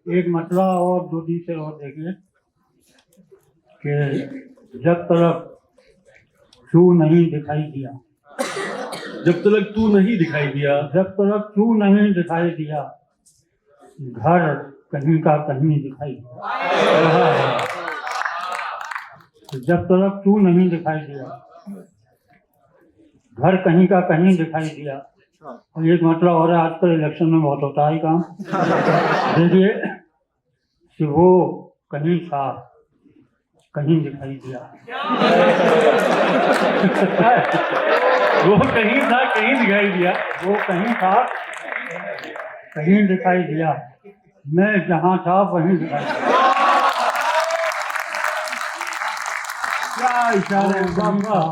एक मतला और दो से और देखिए कि जब तक तू नहीं दिखाई दिया, जब तक तू नहीं दिखाई दिया, जब तक तू नहीं दिखाई दिया, घर कहीं का कहीं दिखाई दिया। जब तक तू नहीं दिखाई दिया, घर कहीं का कहीं दिखाई दिया। और एक मतलब और है, आजकल इलेक्शन में बहुत होता है काम। देखिए कि वो कहीं था कहीं दिखाई दिया, वो कहीं था कहीं दिखाई दिया, वो कहीं था कहीं दिखाई दिया, मैं जहाँ था वहीं दिखाई दिया। क्या इशारे हैं, वाह वाह।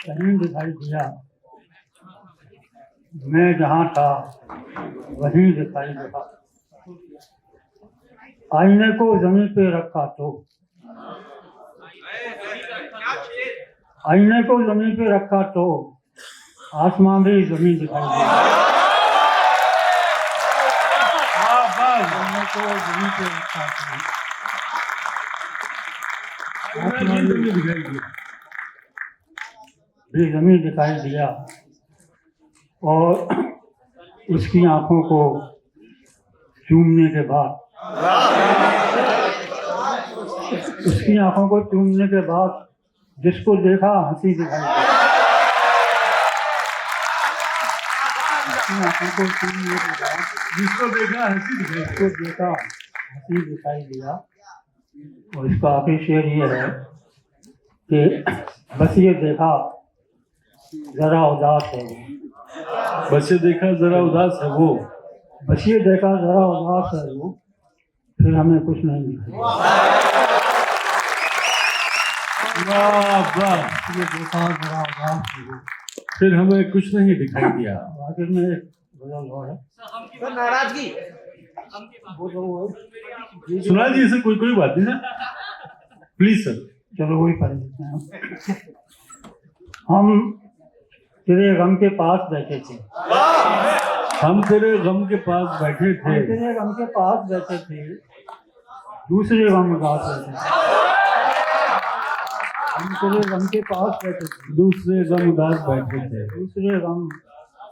कहीं दिखाई दिया, मैं जहाँ था वहीं दिखाई दिया। आईने को जमीन पे रखा तो, आईने को जमीन पे रखा तो आसमान भी जमीन दिखाई दिया। आईने को जमीन पे रखा तो आसमान भी दिखाई दिया, भी जमीन दिखाई दिया। और उसकी आंखों को चूमने के बाद, उसकी आंखों को चूमने के बाद जिसको देखा हंसी दिखाई दी। उसकी आंखों को चूमने के बाद जिसको देखा हंसी दिखाई, जिसको देखा हंसी दिखाई दिया। और इसका आखिरी शेर ये है कि बस ये देखा जरा उदास है वो, बस ये देखा जरा उदास है वो, बस ये देखा जरा उदास है वो, फिर हमें कुछ नहीं दिखाई। वाह वाह। ये देखा जरा उदास है वो, फिर हमें कुछ नहीं दिखाई दिया। आखिर में एक गजल और है, नाराजगी वो तो वो है। सुना जी, इसे कोई कोई बात नहीं ना, प्लीज सर। चलो वही पढ़ लेते हैं। हम तेरे गम के पास बैठे थे, हम तेरे गम के पास बैठे हम थे, तेरे गम के पास बैठे थे, दूसरे गम उदास बैठे थे। हम तेरे गम के पास बैठे थे, दूसरे गम उदास बैठे थे, दूसरे गम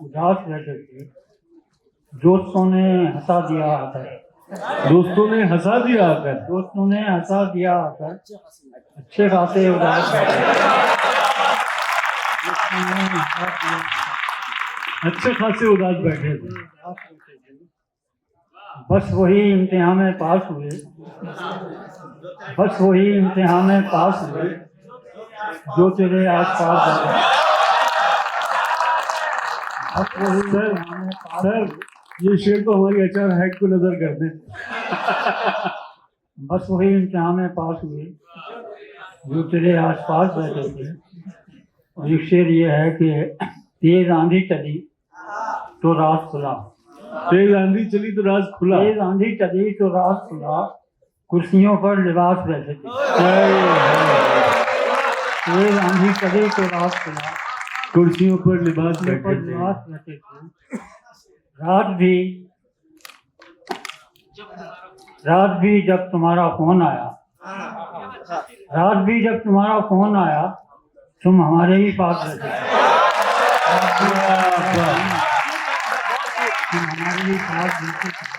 उदास बैठे थे। दोस्तों ने हंसा दिया आकर, दोस्तों ने हंसा दिया आकर, दोस्तों ने हंसा दिया आकर, अच्छे खासे उदास बैठे थे। दोस्तों ने हंसा दिया आकर, अच्छे खासे उदास बैठे थे। उदास बैठे थे। बस वही इम्तिहान में पास हुए, बस वही इम्तिहान में पास हुए जो तेरे आस-पास बैठे। बस वही इम्तिहान में पास हुए, सर ये शेर तो हमारी HR हैक को नजर कर दे। बस वही इम्तिहान में पास हुए जो तेरे आस-पास बैठे थे। और एक शेर ये है कि तेज आंधी चली तो रात खुला, तेज आंधी चली तो राज खुला, तेज आंधी चली तो रात खुला, कुर्सियों पर लिबास बैठे थे। तेज आंधी चली तो रात खुला, कुर्सियों पर लिबास कुर्सियों बैठे पर थे। लिबास बैठे थे। रात भी जब तुम्हारा फोन आया, रात भी जब तुम्हारा फोन आया, तुम हमारे ही पास बैठे थे। तुम हमारे ही पास बैठे थे।